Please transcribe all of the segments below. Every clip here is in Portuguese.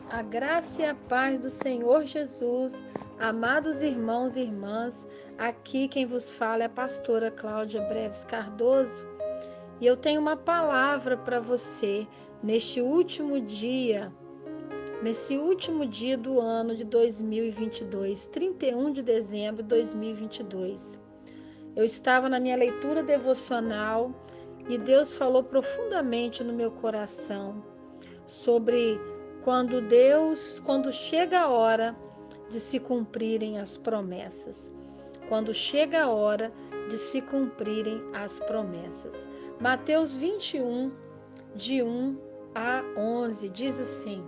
A graça e a paz do Senhor Jesus, amados irmãos e irmãs, aqui quem vos fala é a pastora Cláudia Breves Cardoso e eu tenho uma palavra para você nesse último dia do ano de 2022, 31 de dezembro de 2022. Eu estava na minha leitura devocional e Deus falou profundamente no meu coração sobre quando chega a hora de se cumprirem as promessas. Quando chega a hora de se cumprirem as promessas. Mateus 21, de 1 a 11, diz assim: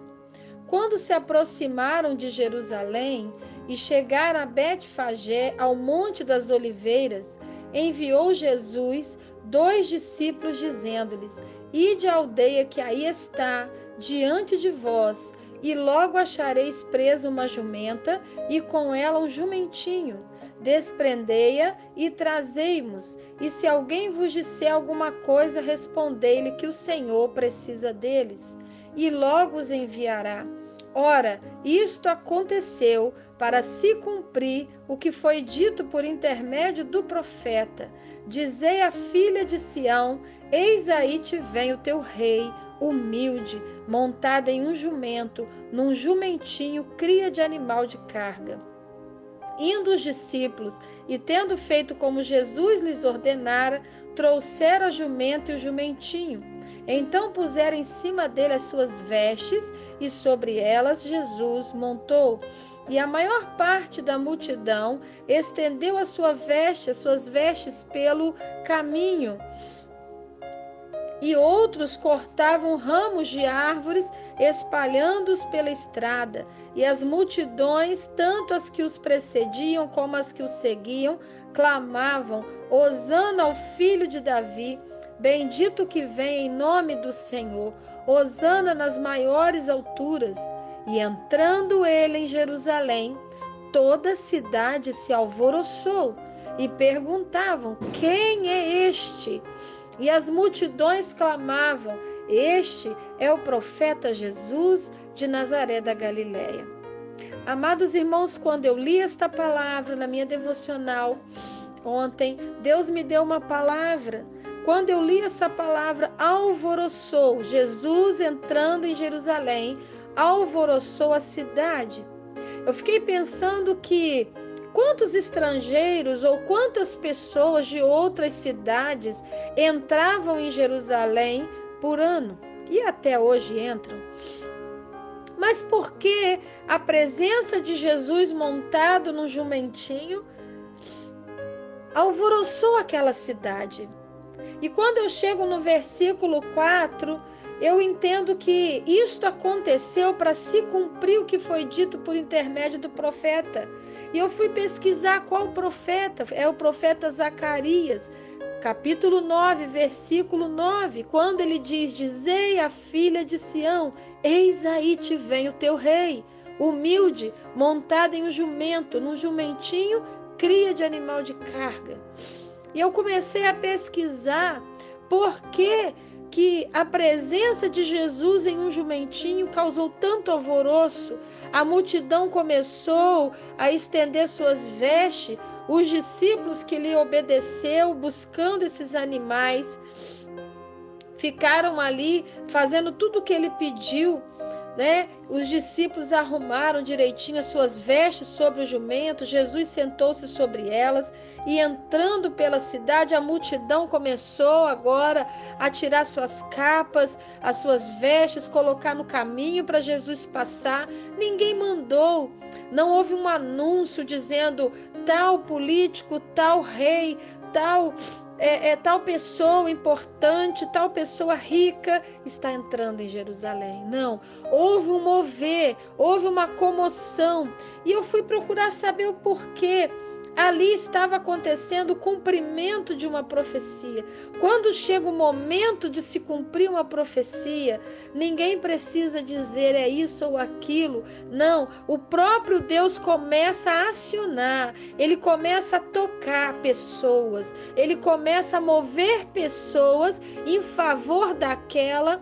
Quando se aproximaram de Jerusalém e chegaram a Betfagé, ao Monte das Oliveiras, enviou Jesus 2 discípulos, dizendo-lhes: Ide à aldeia que aí está diante de vós, e logo achareis presa uma jumenta, e com ela um jumentinho. Desprendei-a e trazei-mos. E se alguém vos disser alguma coisa, respondei-lhe que o Senhor precisa deles, e logo os enviará. Ora, isto aconteceu para se cumprir o que foi dito por intermédio do profeta: Dizei à filha de Sião: Eis aí te vem o teu rei, humilde, montada em um jumento, num jumentinho, cria de animal de carga. Indo os discípulos, e tendo feito como Jesus lhes ordenara, trouxeram a jumento e o jumentinho. Então puseram em cima dele as suas vestes, e sobre elas Jesus montou. E a maior parte da multidão estendeu as suas vestes pelo caminho. E outros cortavam ramos de árvores, espalhando-os pela estrada. E as multidões, tanto as que os precediam como as que os seguiam, clamavam: Hosana ao filho de Davi, bendito que vem em nome do Senhor, Hosana nas maiores alturas. E entrando ele em Jerusalém, toda a cidade se alvoroçou e perguntavam: Quem é este? E as multidões clamavam: Este é o profeta Jesus de Nazaré da Galileia. Amados irmãos, quando eu li esta palavra na minha devocional ontem, Deus me deu uma palavra. Quando eu li essa palavra, alvoroçou. Jesus entrando em Jerusalém, alvoroçou a cidade. Eu fiquei pensando que quantos estrangeiros ou quantas pessoas de outras cidades entravam em Jerusalém por ano e até hoje entram. Mas por que a presença de Jesus montado num jumentinho alvoroçou aquela cidade? E quando eu chego no versículo 4, eu entendo que isto aconteceu para se cumprir o que foi dito por intermédio do profeta. E eu fui pesquisar qual profeta. É o profeta Zacarias, capítulo 9, versículo 9, quando ele diz: Dizei à filha de Sião: Eis aí te vem o teu rei, humilde, montado em um jumento, num jumentinho, cria de animal de carga. E eu comecei a pesquisar por que a presença de Jesus em um jumentinho causou tanto alvoroço. A multidão começou a estender suas vestes, os discípulos que lhe obedeceu, buscando esses animais, ficaram ali fazendo tudo o que ele pediu, né? Os discípulos arrumaram direitinho as suas vestes sobre o jumento, Jesus sentou-se sobre elas, e entrando pela cidade, a multidão começou agora a tirar suas capas, as suas vestes, colocar no caminho para Jesus passar. Ninguém mandou, não houve um anúncio dizendo tal político, tal rei, tal pessoa importante, tal pessoa rica está entrando em Jerusalém. Não, houve um mover, houve uma comoção. E eu fui procurar saber o porquê. Ali estava acontecendo o cumprimento de uma profecia. Quando chega o momento de se cumprir uma profecia, ninguém precisa dizer é isso ou aquilo. Não, o próprio Deus começa a acionar, ele começa a tocar pessoas, ele começa a mover pessoas em favor daquela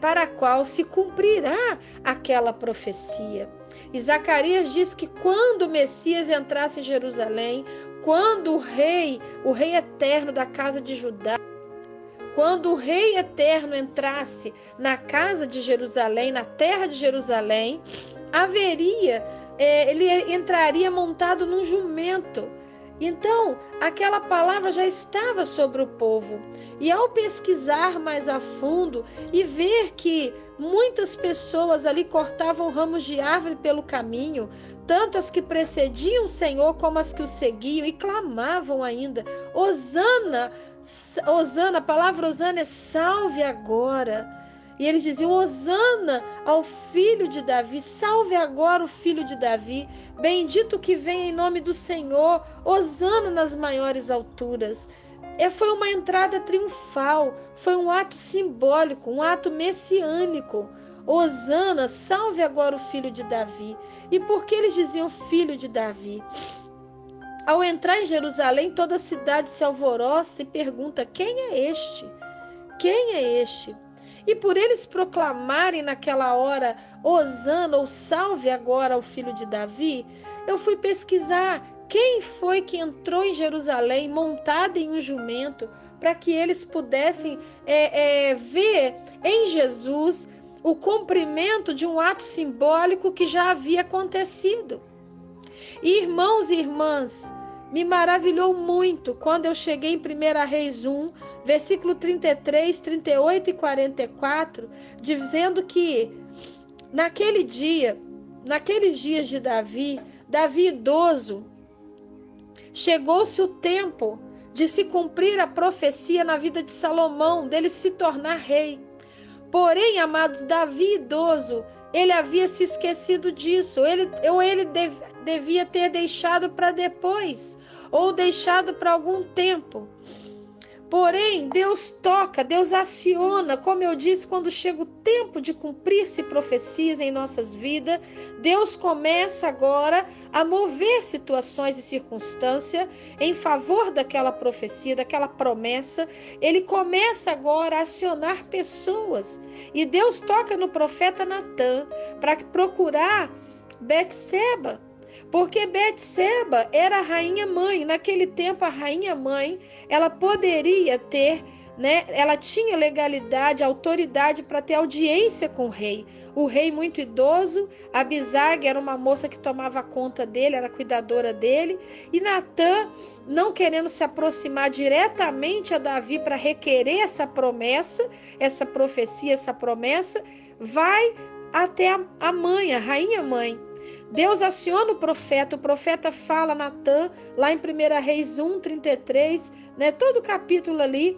para a qual se cumprirá aquela profecia. E Zacarias diz que quando o Messias entrasse em Jerusalém, quando o rei eterno da casa de Judá, quando o rei eterno entrasse na casa de Jerusalém, na terra de Jerusalém, ele entraria montado num jumento. Então, aquela palavra já estava sobre o povo. E ao pesquisar mais a fundo e ver que muitas pessoas ali cortavam ramos de árvore pelo caminho, tanto as que precediam o Senhor como as que o seguiam, e clamavam ainda: Hosana, Hosana, a palavra Hosana é salve agora. E eles diziam: Hosana ao filho de Davi, salve agora o filho de Davi, bendito que vem em nome do Senhor, Hosana nas maiores alturas. Foi uma entrada triunfal, foi um ato simbólico, um ato messiânico. Hosana, salve agora o filho de Davi. E por que eles diziam filho de Davi? Ao entrar em Jerusalém, toda a cidade se alvoroça e pergunta: quem é este? Quem é este? E por eles proclamarem naquela hora Hosana ou salve agora o filho de Davi, eu fui pesquisar quem foi que entrou em Jerusalém montado em um jumento, para que eles pudessem ver em Jesus o cumprimento de um ato simbólico que já havia acontecido. E irmãos e irmãs, me maravilhou muito quando eu cheguei em 1 Reis 1, versículo 33, 38 e 44, dizendo que naqueles dias de Davi idoso, chegou-se o tempo de se cumprir a profecia na vida de Salomão, dele se tornar rei. Porém, amados, Davi idoso, ele havia se esquecido disso, ou ele devia ter deixado para depois, ou deixado para algum tempo. Porém, Deus toca, Deus aciona, como eu disse, quando chega o tempo de cumprir-se profecias em nossas vidas, Deus começa agora a mover situações e circunstâncias em favor daquela profecia, daquela promessa. Ele começa agora a acionar pessoas. E Deus toca no profeta Natã para procurar Betseba. Porque Betseba era a rainha-mãe. Naquele tempo, a rainha-mãe, ela poderia ter, ela tinha legalidade, autoridade para ter audiência com o rei. O rei muito idoso, Abisag era uma moça que tomava conta dele, era cuidadora dele. E Natã, não querendo se aproximar diretamente a Davi para requerer essa promessa, essa profecia, essa promessa, vai até a mãe, a rainha-mãe. Deus aciona o profeta fala a Natã, lá em 1 Reis 1, 33, todo o capítulo ali,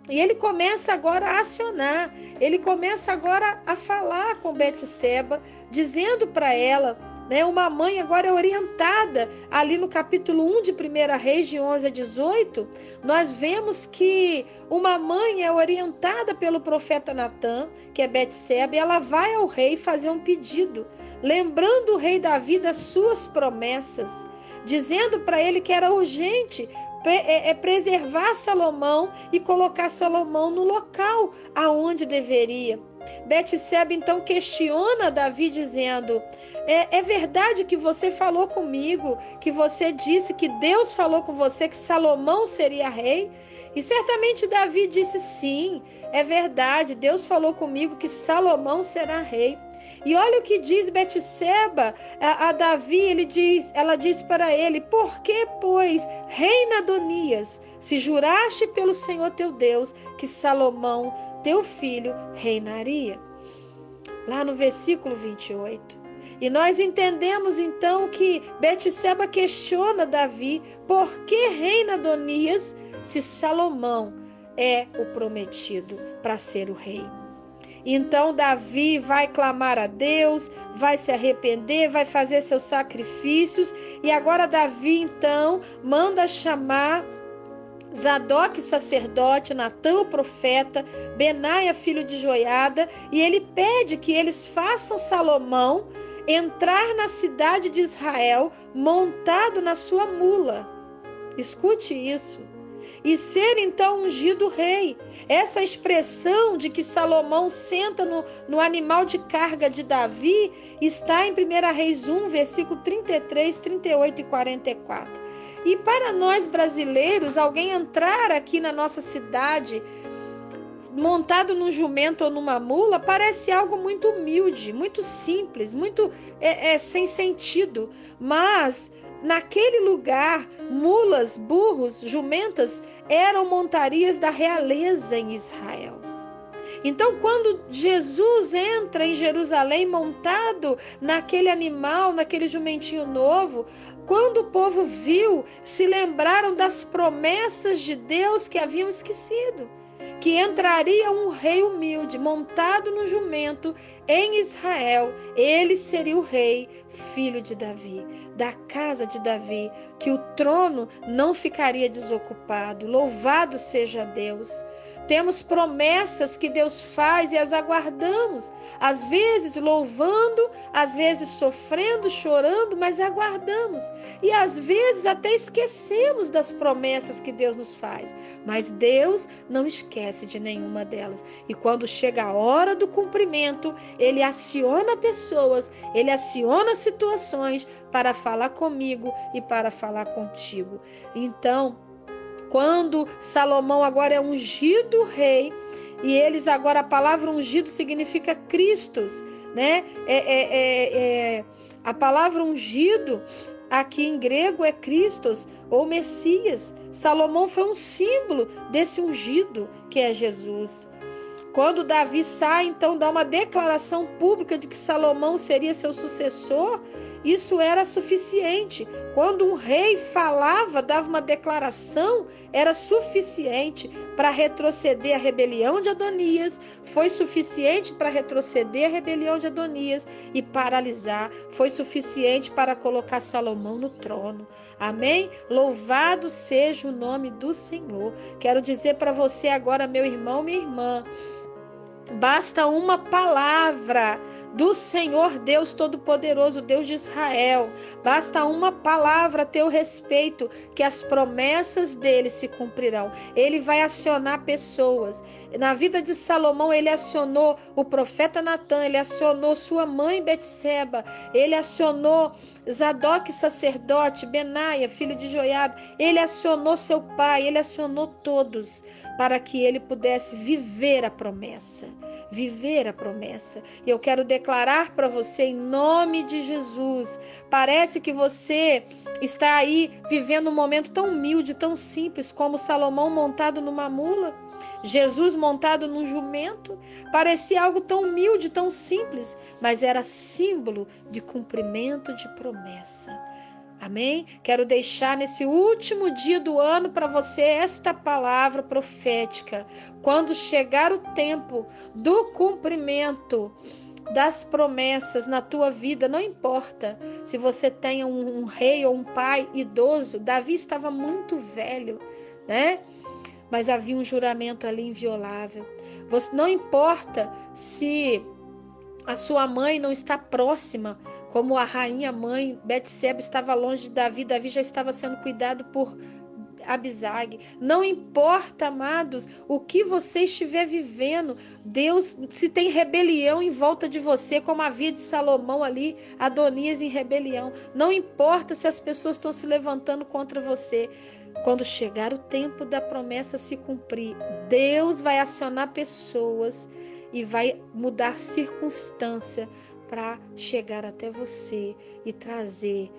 e ele começa agora a acionar, ele começa agora a falar com Betseba, dizendo para ela, uma mãe agora orientada, ali no capítulo 1 de 1 Reis, de 11 a 18, nós vemos que uma mãe é orientada pelo profeta Natã, que é Betseba, e ela vai ao rei fazer um pedido, lembrando o rei Davi das suas promessas, dizendo para ele que era urgente preservar Salomão e colocar Salomão no local aonde deveria. Betseba então questiona Davi dizendo: é verdade que você falou comigo, que você disse que Deus falou com você que Salomão seria rei? E certamente Davi disse: sim, é verdade, Deus falou comigo que Salomão será rei. E olha o que diz Betseba a Davi, ela diz para ele: por que, pois, reina Adonias, se juraste pelo Senhor teu Deus que Salomão, teu filho, reinaria? Lá no versículo 28. E nós entendemos então que Betseba questiona Davi: por que reina Adonias, se Salomão é o prometido para ser o rei? Então Davi vai clamar a Deus, vai se arrepender, vai fazer seus sacrifícios. E agora Davi então manda chamar Zadok sacerdote, Natã o profeta, Benaia filho de Joiada, e ele pede que eles façam Salomão entrar na cidade de Israel montado na sua mula. Escute isso. e ser então ungido rei. Essa expressão de que Salomão senta no animal de carga de Davi está em 1 Reis 1, versículo 33, 38 e 44. E para nós brasileiros, alguém entrar aqui na nossa cidade montado num jumento ou numa mula parece algo muito humilde, muito simples, muito sem sentido. Mas naquele lugar, mulas, burros, jumentas eram montarias da realeza em Israel. Então, quando Jesus entra em Jerusalém montado naquele animal, naquele jumentinho novo, quando o povo viu, se lembraram das promessas de Deus que haviam esquecido. Que entraria um rei humilde, montado no jumento em Israel. Ele seria o rei, filho de Davi, da casa de Davi, que o trono não ficaria desocupado. Louvado seja Deus. Temos promessas que Deus faz e as aguardamos. Às vezes louvando, às vezes sofrendo, chorando, mas aguardamos. E às vezes até esquecemos das promessas que Deus nos faz. Mas Deus não esquece de nenhuma delas. E quando chega a hora do cumprimento, Ele aciona pessoas, Ele aciona situações para falar comigo e para falar contigo. Então, quando Salomão agora é ungido rei, e eles agora, a palavra ungido significa Cristos, né? A palavra ungido aqui em grego é Christos ou Messias. Salomão foi um símbolo desse ungido que é Jesus. Quando Davi sai, então dá uma declaração pública de que Salomão seria seu sucessor, isso era suficiente. Quando um rei falava, dava uma declaração, era suficiente para retroceder a rebelião de Adonias, foi suficiente para retroceder a rebelião de Adonias e paralisar, foi suficiente para colocar Salomão no trono. Amém? Louvado seja o nome do Senhor. Quero dizer para você agora, meu irmão, minha irmã, basta uma palavra do Senhor Deus Todo-Poderoso, Deus de Israel. Basta uma palavra a teu respeito, que as promessas dele se cumprirão. Ele vai acionar pessoas. Na vida de Salomão, ele acionou o profeta Natã, ele acionou sua mãe Betseba, ele acionou Zadok, sacerdote, Benaia, filho de Joiada, ele acionou seu pai, ele acionou todos, para que ele pudesse viver a promessa. Viver a promessa. E eu quero declarar para você em nome de Jesus. Parece que você está aí vivendo um momento tão humilde, tão simples, como Salomão montado numa mula, Jesus montado num jumento. Parecia algo tão humilde, tão simples, mas era símbolo de cumprimento de promessa. Amém? Quero deixar nesse último dia do ano para você esta palavra profética. Quando chegar o tempo do cumprimento das promessas na tua vida, não importa se você tem um rei ou um pai idoso. Davi estava muito velho, né? Mas havia um juramento ali inviolável. Não importa se a sua mãe não está próxima, como a rainha mãe Betseba estava longe de Davi, Davi já estava sendo cuidado por Abisag. Não importa, amados, o que você estiver vivendo, Deus, se tem rebelião em volta de você, como havia de Salomão ali, Adonias em rebelião, não importa se as pessoas estão se levantando contra você, quando chegar o tempo da promessa se cumprir, Deus vai acionar pessoas e vai mudar circunstância para chegar até você e trazer,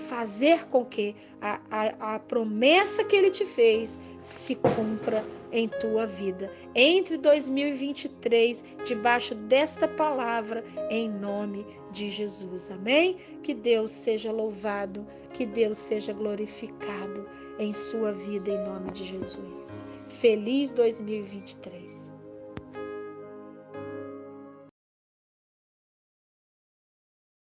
fazer com que a promessa que Ele te fez se cumpra em tua vida. Entre 2023, debaixo desta palavra, em nome de Jesus. Amém? Que Deus seja louvado, que Deus seja glorificado em sua vida, em nome de Jesus. Feliz 2023.